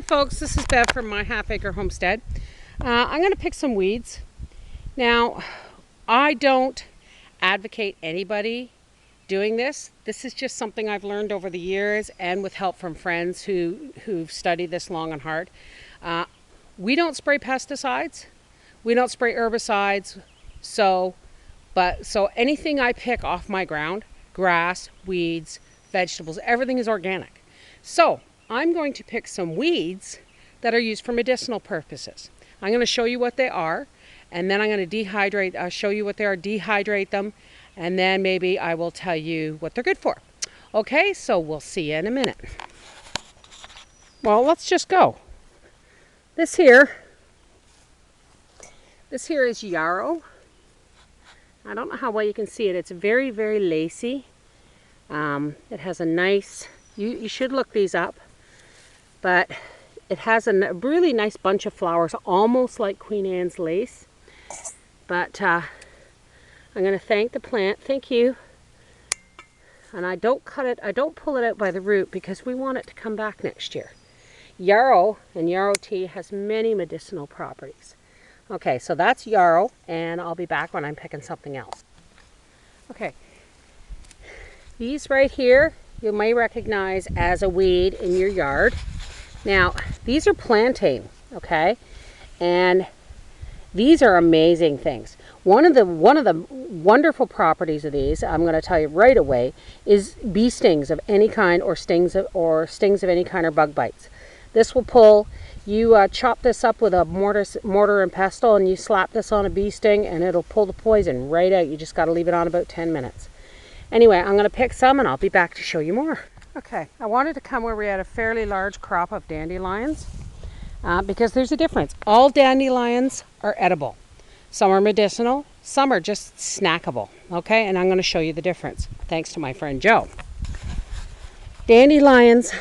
Hi folks, this is Bev from My Half Acre Homestead. I'm going to pick some weeds. Now, I don't advocate anybody doing this. This is just something I've learned over the years and with help from friends who've studied this long and hard. We don't spray pesticides. We don't spray herbicides. So anything I pick off my ground, grass, weeds, vegetables, everything is organic. So I'm going to pick some weeds that are used for medicinal purposes. I'm going to show you what they are, and then I'm going to show you what they are, dehydrate them, and then maybe I will tell you what they're good for. Okay, so we'll see you in a minute. Well, let's just go. This here is yarrow. I don't know how well you can see it. It's very, very lacy. It has a nice, you should look these up, but it has a really nice bunch of flowers, almost like Queen Anne's lace. But I'm going to thank the plant. Thank you. And I don't pull it out by the root because we want it to come back next year. Yarrow and yarrow tea has many medicinal properties. Okay, so that's yarrow, and I'll be back when I'm picking something else. Okay, these right here you may recognize as a weed in your yard. Now, these are plantain, okay? And these are amazing things. One of the wonderful properties of these, I'm going to tell you right away, is bee stings of any kind, or stings of any kind, or bug bites. This will pull. You chop this up with a mortar and pestle, and you slap this on a bee sting, and it'll pull the poison right out. You just got to leave it on about 10 minutes. Anyway, I'm going to pick some, and I'll be back to show you more. Okay, I wanted to come where we had a fairly large crop of dandelions because there's a difference. All dandelions are edible. Some are medicinal, some are just snackable. Okay, and I'm going to show you the difference thanks to my friend Joe. Dandelions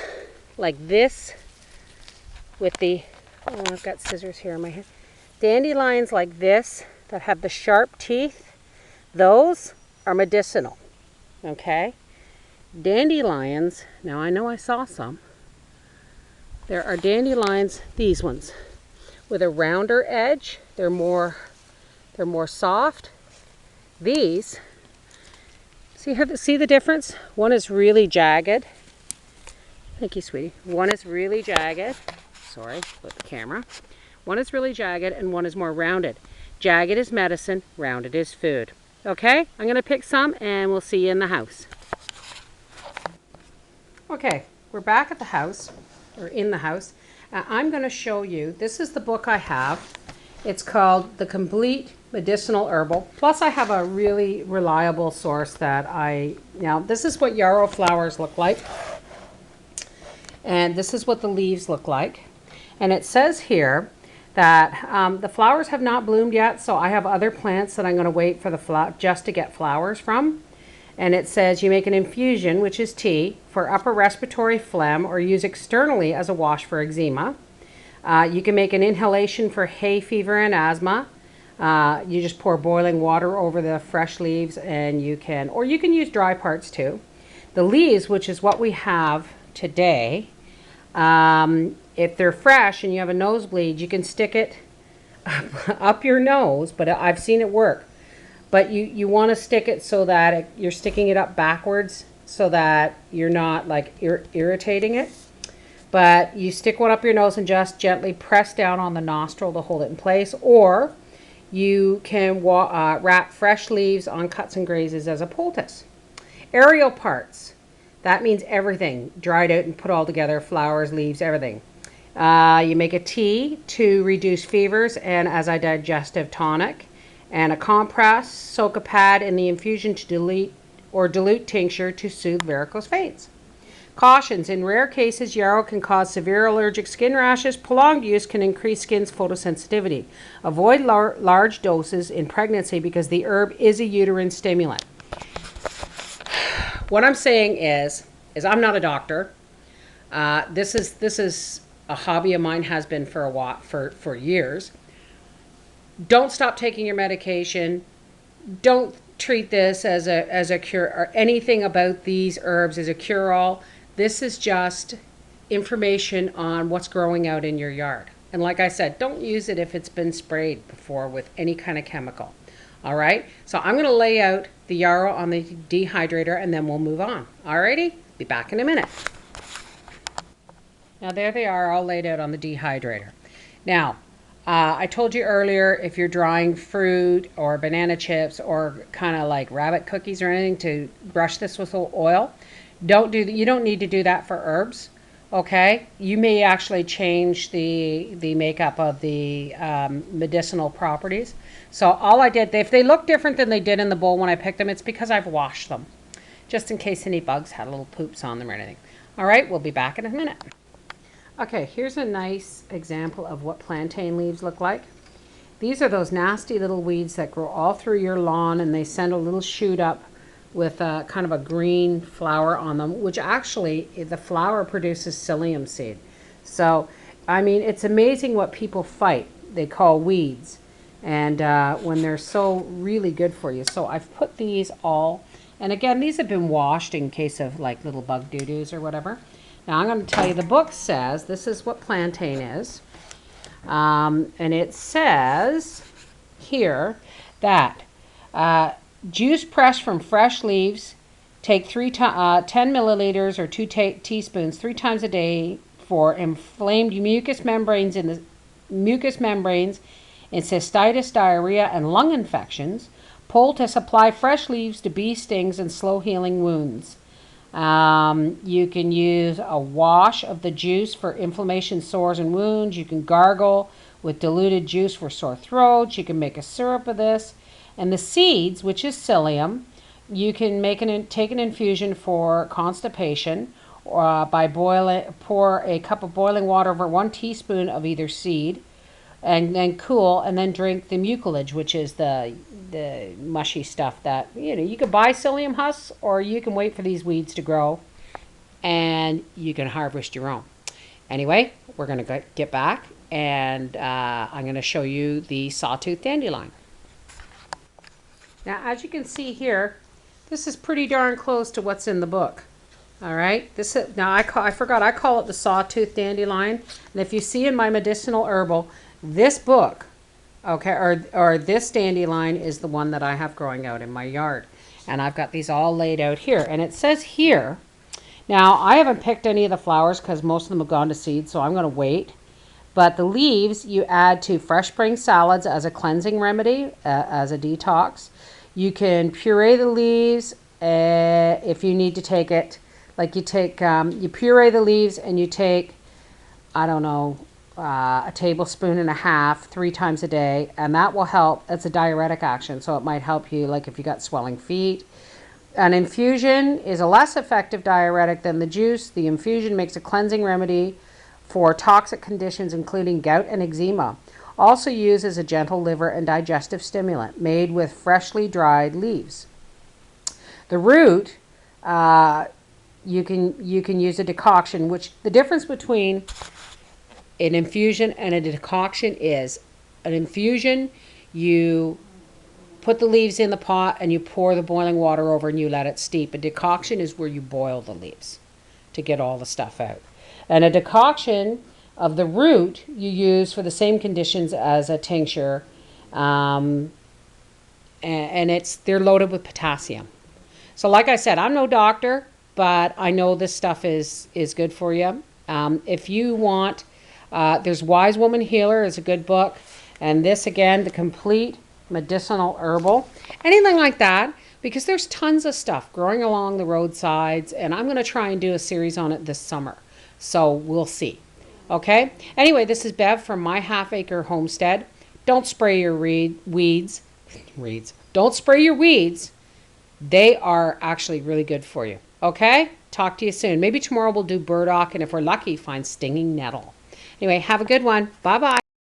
like this with the, oh, I've got scissors here in my hand. Dandelions like this that have the sharp teeth, those are medicinal. Okay? Dandelions, now I know I saw some. There are dandelions, these ones, with a rounder edge. They're more soft. These, see the difference? One is really jagged. Thank you, sweetie. One is really jagged. Sorry about the camera. One is really jagged and one is more rounded. Jagged is medicine, rounded is food. Okay, I'm going to pick some and we'll see you in the house. Okay, we're back at the house, or in the house. I'm going to show you, this is the book I have. It's called The Complete Medicinal Herbal. Plus I have a really reliable source that now this is what yarrow flowers look like. And this is what the leaves look like. And it says here that the flowers have not bloomed yet, so I have other plants that I'm going to wait for the just to get flowers from. And it says you make an infusion, which is tea, for upper respiratory phlegm, or use externally as a wash for eczema. You can make an inhalation for hay fever and asthma. You just pour boiling water over the fresh leaves, and you can use dry parts too. The leaves, which is what we have today, if they're fresh and you have a nosebleed, you can stick it up your nose, but I've seen it work. But you want to stick it so that you're sticking it up backwards so that you're not like irritating it. But you stick one up your nose and just gently press down on the nostril to hold it in place. Or you can wrap fresh leaves on cuts and grazes as a poultice. Aerial parts. That means everything. Dried out and put all together. Flowers, leaves, everything. You make a tea to reduce fevers and as a digestive tonic. And a compress, soak a pad in the infusion to dilute tincture to soothe varicose veins. Cautions: in rare cases, yarrow can cause severe allergic skin rashes. Prolonged use can increase skin's photosensitivity. Avoid large doses in pregnancy because the herb is a uterine stimulant. What I'm saying is I'm not a doctor. This is a hobby of mine, has been for a while, for years. Don't stop taking your medication. Don't treat this as a cure, or anything about these herbs as a cure-all. This is just information on what's growing out in your yard. And like I said, don't use it if it's been sprayed before with any kind of chemical. All right, so I'm going to lay out the yarrow on the dehydrator and then we'll move on. Alrighty, be back in a minute. Now there they are, all laid out on the dehydrator. Now, I told you earlier, if you're drying fruit or banana chips or kind of like rabbit cookies or anything, to brush this with oil. You don't need to do that for herbs. Okay, you may actually change the makeup of the medicinal properties. So all I did, if they look different than they did in the bowl when I picked them, it's because I've washed them, just in case any bugs had little poops on them or anything. All right, we'll be back in a minute. Okay, here's a nice example of what plantain leaves look like. These are those nasty little weeds that grow all through your lawn, and they send a little shoot up with a kind of a green flower on them, which actually the flower produces psyllium seed. So, I mean, it's amazing what people fight, they call weeds, and when they're so really good for you. So I've put these all, and again, these have been washed in case of like little bug doo-doos or whatever. Now I'm going to tell you, the book says this is what plantain is, and it says here that juice pressed from fresh leaves, take 10 milliliters or 2 teaspoons 3 times a day for inflamed mucous membranes in cystitis, diarrhea, and lung infections. Poultice, apply fresh leaves to bee stings and slow healing wounds. You can use a wash of the juice for inflammation, sores, and wounds. You can gargle with diluted juice for sore throats. You can make a syrup of this. And the seeds, which is psyllium, you can take an infusion for constipation by pour a cup of boiling water over 1 teaspoon of either seed, and then cool, and then drink the mucilage, which is the mushy stuff that, you could buy psyllium husks, or you can wait for these weeds to grow and you can harvest your own. Anyway, we're going to get back, and I'm going to show you the Sawtooth Dandelion. Now, as you can see here, this is pretty darn close to what's in the book. All right, I forgot, I call it the Sawtooth Dandelion. And if you see in my medicinal herbal, this book, okay, or this dandelion is the one that I have growing out in my yard. And I've got these all laid out here. And it says here, now I haven't picked any of the flowers because most of them have gone to seed, so I'm going to wait. But the leaves you add to fresh spring salads as a cleansing remedy, as a detox. You can puree the leaves if you need to take it. Like you puree the leaves and you take, I don't know, a tablespoon and a half 3 times a day, and that will help. It's a diuretic action, so it might help you, like if you got swelling feet. An infusion is a less effective diuretic than the juice. The infusion makes a cleansing remedy for toxic conditions, including gout and eczema. Also used as a gentle liver and digestive stimulant, made with freshly dried leaves. The root, you can use a decoction, which the difference between an infusion and a decoction is, an infusion, you put the leaves in the pot and you pour the boiling water over and you let it steep. A decoction is where you boil the leaves to get all the stuff out. And a decoction of the root you use for the same conditions as a tincture, and they're loaded with potassium. So like I said, I'm no doctor, but I know this stuff is good for you. If you want, there's Wise Woman Healer is a good book, and this again, the Complete Medicinal Herbal, anything like that, because there's tons of stuff growing along the roadsides, and I'm going to try and do a series on it this summer. So we'll see. Okay? Anyway, this is Bev from My Half Acre Homestead. Don't spray your weeds. Don't spray your weeds. They are actually really good for you. Okay? Talk to you soon. Maybe tomorrow we'll do burdock, and if we're lucky, find stinging nettle. Anyway, have a good one. Bye-bye.